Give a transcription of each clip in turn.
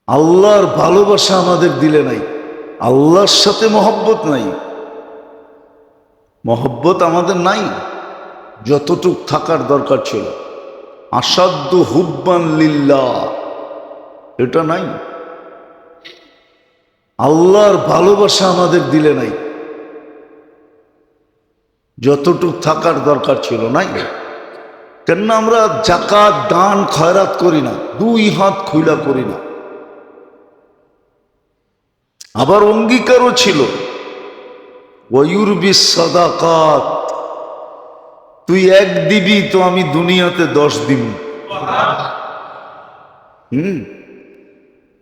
আল্লাহর ভালোবাসা আমাদের দিলে নাই, আল্লাহর সাথে মহব্বত নাই, মহব্বত আমাদের নাই যতটুক থাকার দরকার ছিল। আসাদ্দ হুব্বান লিল্লাহ, এটা নাই। আল্লাহর ভালোবাসা আমাদের দিলে নাই যতটুক থাকার দরকার ছিল, নাই। কেননা আমরা জাকাত দান খয়রাত করি না, দুই হাত খুইলা করি না। আবার অঙ্গীকারও ছিল ওয়ুরবি সাদাকাত, তুই এক দিবি তো আমি দুনিয়াতে 10 দিব।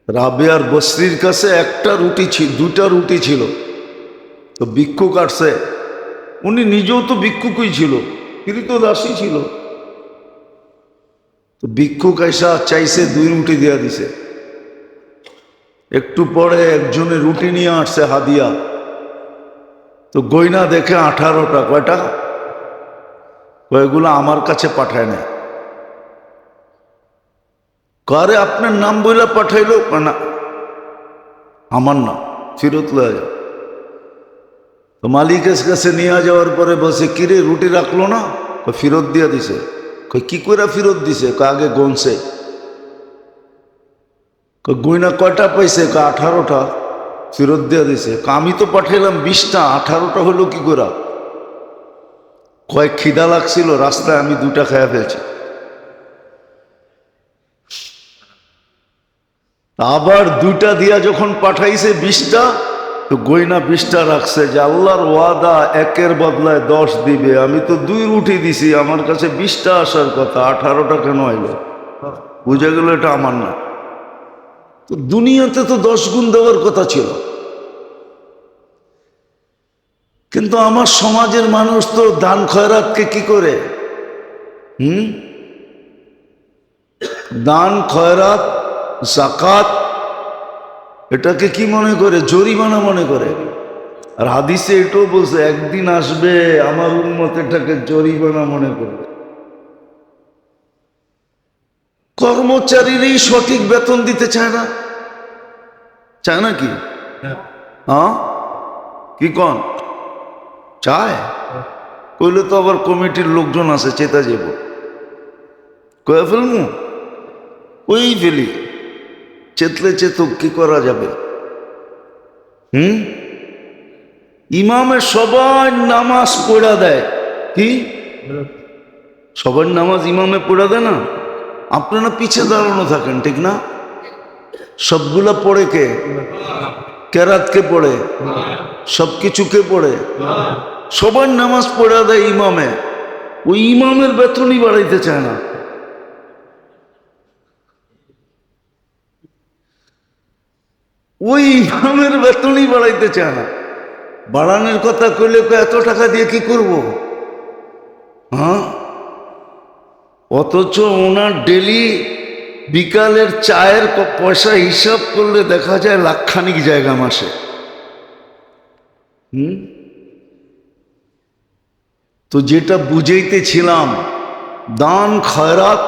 রাবেয়ার বসরির কাছে একটা রুটি ছিল, 2টা রুটি ছিল, তো ভিক্ষুক আসছে, উনি নিজেও তো ভিক্ষুকই ছিল, তো দাসী ছিল। তো ভিক্ষুক আইসা চাইছে 2 রুটি দিয়া দিছে। একটু পরে একজনে রুটি নিয়ে আসছে হাদিয়া, তো গয়না দেখে 18টা। কয়টা? কয়গুলো আমার কাছে পাঠায় নাই। কারে আপনার নাম বইলা পাঠাইলো? না, আমার নাম, ফেরত লয়ে যাও। তো মালিকের কাছে নিয়ে যাওয়ার পরে বসে, কিরে রুটি রাখলো না? ফেরত দিয়া দিছে। কি করে ফেরত দিছে? আগে গনছে। গয়না কয়টা পাইছে? 18টা। ফেরত দিয়া দিছে। আমি তো পাঠাইলাম 20টা, 18টা হলো কি করে? কয়েক খিদা লাগছিল রাস্তায়, আমি 2টা খাইয়া ফেলছি। আবার 2টা দিয়া যখন পাঠাইছে 20টা, তো গয়না 20টা রাখছে যে আল্লাহর ওয়াদা 1-এর বদলায় 10 দিবে। আমি তো 2 রুটি দিছি, আমার কাছে 20টা আসার কথা, 18টা কেন আইল? বুঝে গেল এটা আমার না। তো দুনিয়াতে তো 10 গুণ দেওয়ার কথা ছিল, কিন্তু আমার সমাজের মানুষ তো দান খয়রাতকে কি করে? দান খয়রাত যাকাত এটাকে কি মনে করে? জরিমানা মনে করে। আর হাদিসে এটাও বলছে, একদিন আসবে আমার উম্মত এটাকে জরিমানা মনে করবে। কর্মচারীরই সঠিক বেতন দিতে চায় না, চায় না কি? হ্যাঁ, কি কন? চায়? কইলে তো আবার কমিটির লোকজন আছে, চেতা যাব। কয়ে ফেলমু, ওই ফেলি, চেতলে চেতুক, কি করা যাবে? ইমামে সবাই নামাজ পড়া দেয়, কি সবার নামাজ ইমামে পড়া দেয় না? আপনারা পিছিয়ে দাঁড়ানো থাকেন, ঠিক না? সবগুলা পড়ে কে? কেরাতকে পড়ে, সবকিছুকে পড়ে, সবার নামাজ পড়া দেয় ইমামে। ওই ইমামের বেতনই বাড়াইতে চায় না। ওই ইমামের বেতনই বাড়াইতে চায় না। বাড়ানোর কথা কইলে এত টাকা দিয়ে কি করব? হ্যাঁ, অথচ ওনার ডেলি বিকালের চায়ের পয়সা হিসাব করলে দেখা যায় লাখখানিক জায়গা মাসে। তো যেটা বুঝাইতেছিলাম, দান খয়রাত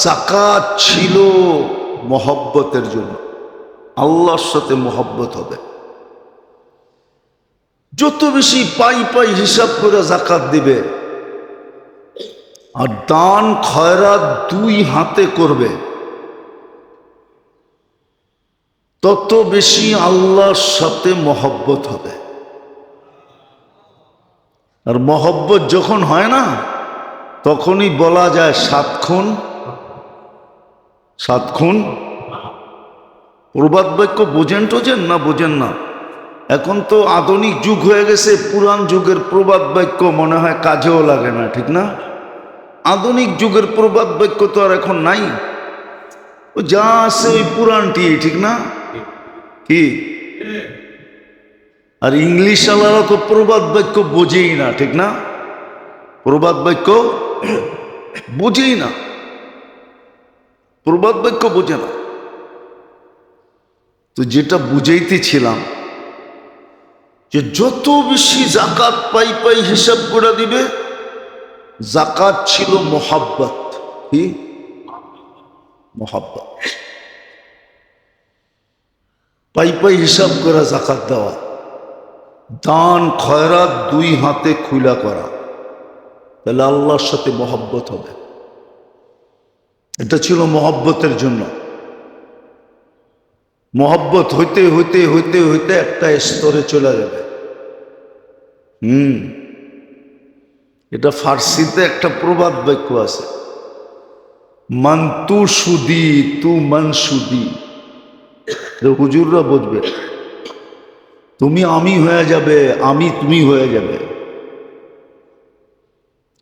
যাকাত ছিল মহব্বতের জন্য, আল্লাহর সাথে মহব্বত হবে। যত বেশি পাই পাই হিসাব করে যাকাত দিবে আর দান খয়রাত 2 হাতে করবে, তত বেশি আল্লাহর সাথে মহব্বত হবে। আর মহব্বত যখন হয় না, তখনই বলা যায় 7 খুন 7 খুন। প্রবাদ বাক্য বোঝেন টোঝেন না? বোঝেন না? এখন তো আধুনিক যুগ হয়ে গেছে, পুরান যুগের প্রবাদ বাক্য মনে হয় কাজেও লাগে না, ঠিক না? আধুনিক যুগের প্রবাদ বাক্য তো আর এখন নাই, ও যা আছে ওই পুরানটি, ঠিক না? কি? আর ইংলিশ আলারা তো প্রবাদ বাক্য বোঝেই না, ঠিক না? প্রবাদ বাক্য বোঝেই না, প্রবাদ বাক্য বোঝে না। তো যেটা বুঝাইতেছিলাম, যে যত বেশি যাকাত পাই পাই হিসাব করে দিবে, যাকাত ছিল মহব্বত। কি? মহব্বত। পাই পাই হিসাব করা জাকাত দেওয়া, দান খয়রাত দুই হাতে খুলা করা, তাহলে আল্লাহর সাথে মহব্বত হবে। এটা ছিল মহব্বতের জন্য। মহব্বত হইতে হইতে হইতে হইতে একটা স্তরে চলে যাবে। এটা ফার্সিতে একটা প্রবাদ বাক্য আছে, মান তু সুদি তু মান সুদি। হুজুররা বুঝবে, তুমি আমি হয়ে যাবে, আমি তুমি হয়ে যাবে,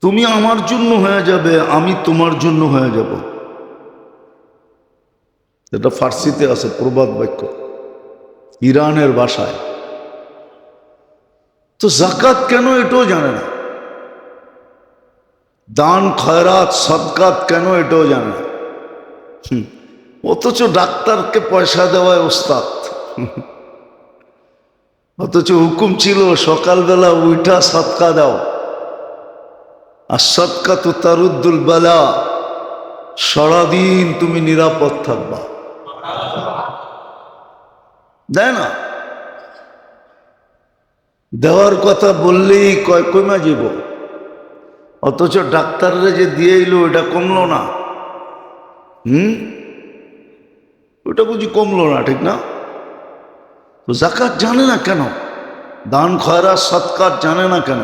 তুমি আমার জন্য হয়ে যাবে, আমি তোমার জন্য হয়ে যাব। এটা ফার্সিতে আছে প্রবাদ বাক্য, ইরানের ভাষায়। তো জাকাত কেন এটাও জানে না, দান খয়রাত সদকাত কেন এটাও জানে না, অথচ ডাক্তারকে পয়সা দেওয়ায় ওস্তাদ। অথচ হুকুম ছিল সকালবেলা উঠা সদকা দাও, আর সদকা তো তারুদ্দুল বালা, সারাদিন তুমি নিরাপদ থাকবা। দেয় না, দেওয়ার কথা বললেই কয় কমা যাব, অথচ ডাক্তাররা যে দিয়ে এলো ওটা কমলো না। ওটা বুঝি কমলো না, ঠিক না? তো জাকাত জানে না কেন, দান খয়রাত সদকাত জানে না কেন?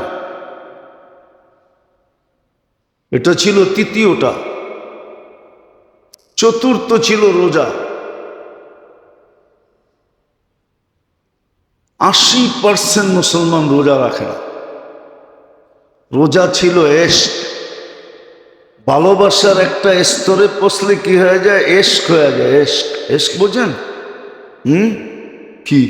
এটা ছিল তৃতীয়টা। চতুর্থ ছিল রোজা। 80% মুসলমান রোজা রাখে না। রোজা ছিল এশক, ভালোবাসার একটা স্তরে পৌঁছলে কি হয়ে যায়, এশক হয়ে যায়। এশক, এশক বোঝেন? কি?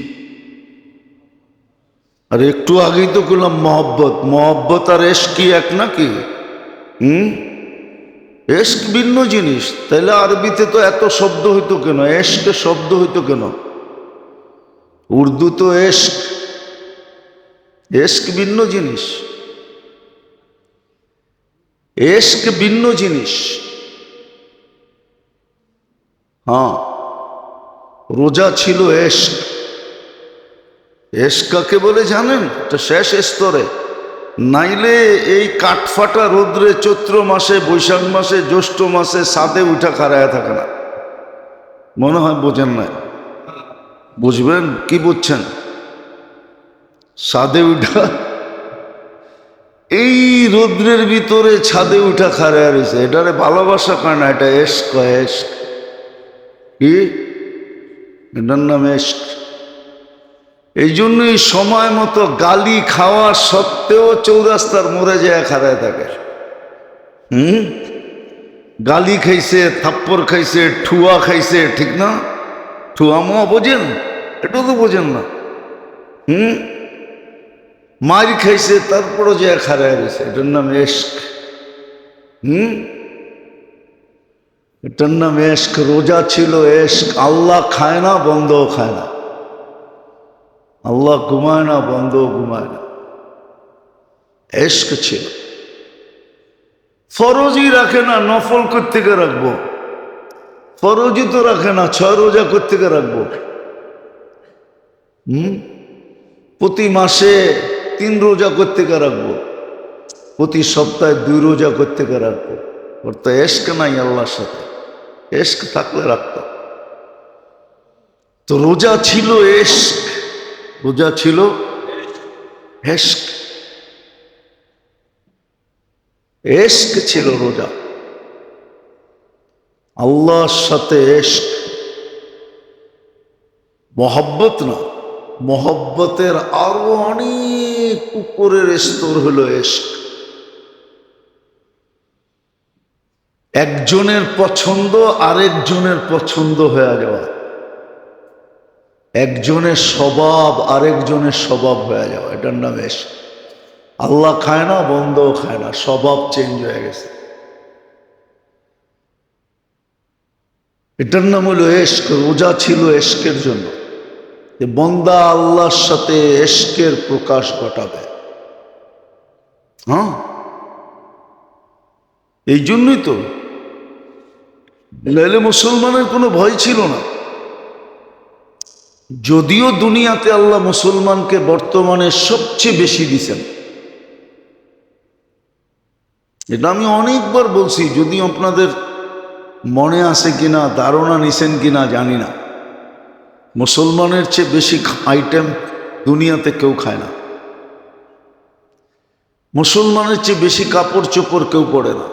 আর একটু আগেই তো করলাম মহব্বত। মহব্বত আর এশক কি এক নাকি? এশক ভিন্ন জিনিস। তাইলে আরবিতে তো এত শব্দ হইতো কেন? এশকে শব্দ হইতো কেন? উর্দু তো এশক, এশক ভিন্ন জিনিস, এশক ভিন্ন জিনিস। হ্যাঁ, রোজা ছিল এশক। এশক কাকে বলে জানেন? এটা শেষ স্তরে। নাইলে এই কাঠফাটা রোদ্রে চৈত্র মাসে, বৈশাখ মাসে, জ্যৈষ্ঠ মাসে ছাদে উঠা খাড়ায় থাকে না। মনে হয় বোঝেন না। বুঝবেন কি বুঝছেন? ছাদে উঠা, এই রৌদ্রের ভিতরে ছাদে উঠা খাড়ায় রয়েছে, এটারে ভালোবাসা কয় না, এটা এশক কয়। এশক কি? এটার নাম এশক। এই জন্যই সময় মতো গালি খাওয়া সত্ত্বেও চৌরাস্তার মোড়ে যায় খাড়ায় থাকে। গালি খাইছে, থাপ্পড় খাইছে, ঠুয়া খাইছে, ঠিক না? ঠুয়া মোয়া বোঝেন? এটাও তো বোঝেন না। মার খাইছে, তারপরও যে খাড়ায় রয়েছে, এটার নাম এশক। এটার নাম এশক। রোজা ছিল এশক। আল্লাহ খায় না, বন্ধও খায় না। আল্লাহ ঘুমায় না, বন্ধও ঘুমায় না। এশক ছিল। ফরজই রাখে না, নফল কোত্থেকে রাখবো? ফরজই তো রাখে না, 6 রোজা কোত্থেকে রাখবো? প্রতি মাসে 3 রোজা কোত্থেকে রাখবো? প্রতি সপ্তাহে 2 রোজা কোত্থেকে রাখবো? ওর তো এশক নাই আল্লাহর সাথে। এশক থাকলে রাখতো। তো রোজা ছিল এশক, রোজা ছিল এশক। এশক ছিল রোজা, আল্লাহর সাথে এশক। মহব্বত না, মহব্বতের আরো অনেক উপরের স্তর হলো এশক। একজনের পছন্দ আরেকজনের পছন্দ হয়ে যাওয়া, একজনের স্বভাব আরেকজনের স্বভাব হয়ে যাওয়া, এটার নাম এশক। আল্লাহ খায় না, বন্ধও খায় না, স্বভাব চেঞ্জ হয়ে গেছে। এটার নাম হলো এশক। রোজা ছিল এশকের জন্য, যে বন্দা আল্লাহর সাথে এশকের প্রকাশ ঘটাবে। হ্যাঁ, এই জন্যই তো, নাহলে মুসলমানের কোনো ভয় ছিল না। যদিও দুনিয়াতে আল্লাহ মুসলমানকে বর্তমানে সবচেয়ে বেশি দিছেন, এটা আমি অনেকবার বলছি, যদি আপনাদের মনে আছে কিনা, ধারণা নিছেন কিনা জানি না। মুসলমানের চেয়ে বেশি আইটেম দুনিয়াতে কেউ খায় না, মুসলমানের চেয়ে বেশি কাপড় চোপড় কেউ পরে না,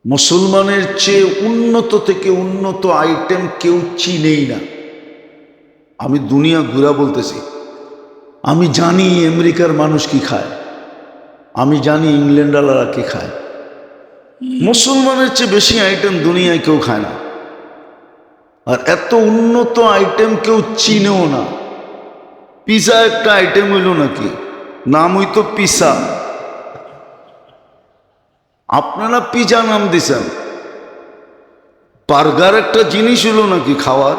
মুসলমানের চেয়ে উন্নত থেকে উন্নত আইটেম কেউ চিনেই না। আমি দুনিয়া ঘুরা বলতেছি, আমি জানি আমেরিকার মানুষ কি খায়, আমি জানি ইংল্যান্ডালারা কি খায়। মুসলমানের চেয়ে বেশি আইটেম দুনিয়ায় কেউ খায় না, আর এত উন্নত আইটেম কেউ চিনেও না। পিজা একটা আইটেম হইল নাকি? নাম হইতো পিসা, আপনারা পিজা নাম দিছেন। বার্গার একটা জিনিস হইল নাকি খাওয়ার?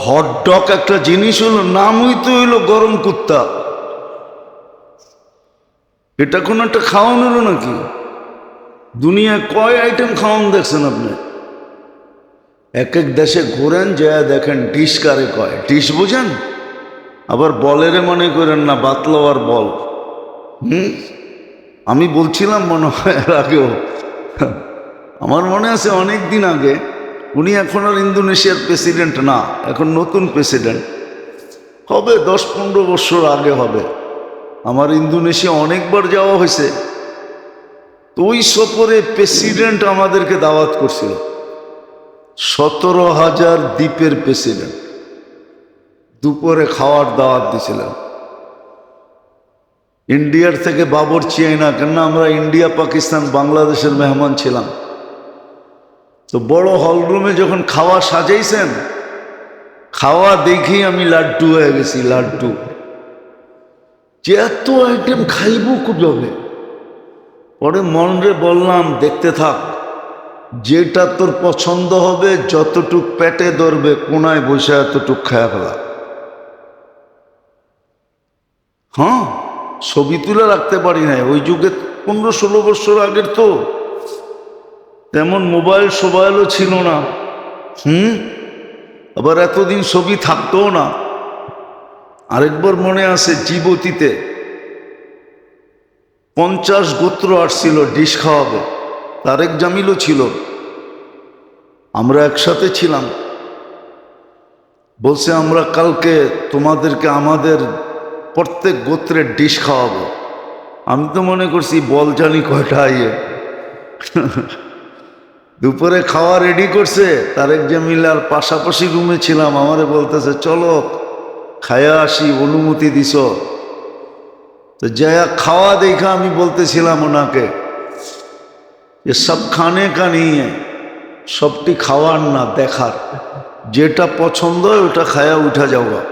হটডগ একটা জিনিস হইল, নাম হইতো হইল গরম কুত্তা। এটা কোন একটা খাওয়ান হলো নাকি? দুনিয়ায় কয় আইটেম খাওয়ান দেখছেন আপনি? এক এক দেশে ঘোরেন, যায় দেখেন ডিশ কারে কয়, ডিশ বুঝেন? আবার বলেরে মনে করেন না, বাতলো আর বল। আমি বলছিলাম মনে হয় এর আগেও, আমার মনে আছে অনেক দিন আগে, উনি এখন আর ইন্দোনেশিয়ার প্রেসিডেন্ট না, এখন নতুন প্রেসিডেন্ট হবে, 10-15 বছর আগে হবে। আমার ইন্দোনেশিয়া অনেকবার যাওয়া হয়েছে, তো ওই সফরে প্রেসিডেন্ট আমাদেরকে দাওয়াত করছিল, 17,000 দ্বীপের প্রেসিডেন্ট দুপুরে খাওয়ার দাওয়াত দিছিলেন। ইন্ডিয়ার থেকে বাবরচি আইনা, কেননা আমরা ইন্ডিয়া, পাকিস্তান, বাংলাদেশের মেহমান ছিলাম। তো বড় হলরুমে যখন খাওয়া সাজাইছেন, খাওয়া দেখি আমি লাড্ডু হয়ে গেছি, লাড্ডু। যে এত আইটেম খাইব কিভাবে? পরে মনরে বললাম, দেখতে থাক, যেটা তোর পছন্দ হবে, যতটুক পেটে ধরবে, কোনায় বসে এতটুক খায়া ফেলা। হ্যাঁ, ছবি তুলে রাখতে পারি নাই, ওই যুগে 15-16 বছর আগের তো তেমন মোবাইল সোবাইলও ছিল না। আবার এতদিন ছবি থাকতো না। আরেকবার মনে আছে, জীবতীতে 50 গোত্র আসছিল ডিশ খাওয়াবে, তারেক জামিলও ছিল, আমরা একসাথে ছিলাম। বলছে আমরা কালকে তোমাদেরকে আমাদের প্রত্যেক গোত্রের ডিশ খাওয়াবো। আমি তো মনে করছি বল জানি কয়টা আইয়ে। দুপুরে খাওয়া রেডি করছে, তারেক জামিল আর পাশাপাশি রুমে ছিলাম, আমারে বলতেছে চলো খায়া আসি, অনুমতি দিছ? তো যায়া খাওয়া দেখা আমি বলতেছিলাম ওনাকে যে সব খানে কা নেই, সবটি খাওয়ার না, দেখার। যেটা পছন্দ হয় ওটা খায়া উঠা যাওগা,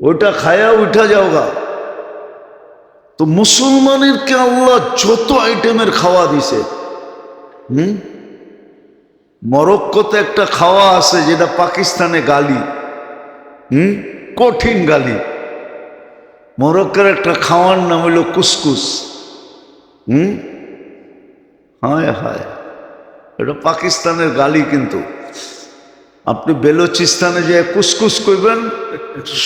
ওটা খায়া উঠা যাওগা। তো মুসলমানেরকে আল্লাহ যত আইটেমের খাওয়া দিছে। মরক্কোতে একটা খাওয়া আছে যেটা পাকিস্তানে গালি, কঠিন গালি। মরক্কোর একটা খাওয়ার নাম হইল কুসকুস। হায় হায়, এটা পাকিস্তানের গালি। কিন্তু আপনি বেলুচিস্তানে যে কুসকুস করবেন,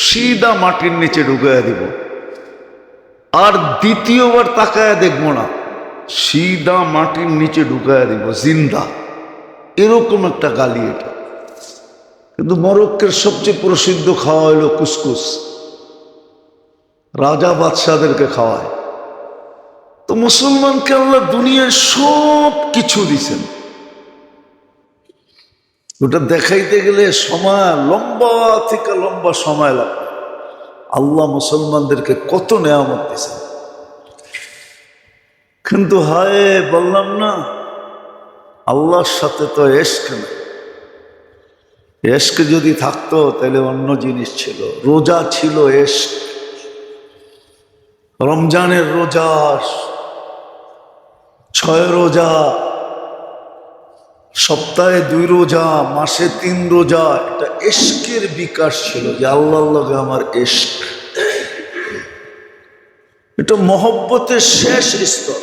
সিধা মাটির নিচে ঢুকাইয়া দিব, আর দ্বিতীয়বার তাকায়া দেখবো না, সিধা মাটির নিচে ঢুকাইয়া দিব জিন্দা। এরকম একটা গালি এটা। কিন্তু মরক্কোর সবচেয়ে প্রসিদ্ধ খাওয়া হলো কুসকুস, রাজা বাদশাদেরকে খাওয়ায়। তো মুসলমানকে আল্লাহ দুনিয়ার সব কিছু দিছেন, ওটা দেখাইতে গেলে সময়, লম্বা থেকে লম্বা সময় লাগবে। আল্লাহ মুসলমানদেরকে কত নেয়ামত দিছেন। কিন্তু হায়, বললাম না, আল্লাহর সাথে তো এশক নেই। এশক যদি থাকতো তাহলে অন্য জিনিস ছিল। রোজা ছিল এশক, রমজানের রোজা, 6 রোজা, সপ্তাহে 2 রোজা, মাসে 3 রোজা। এটা এশকের বিকাশ ছিল, যে আল্লাহর লগে আমার এশক। এটা মহব্বতের শেষ স্তর।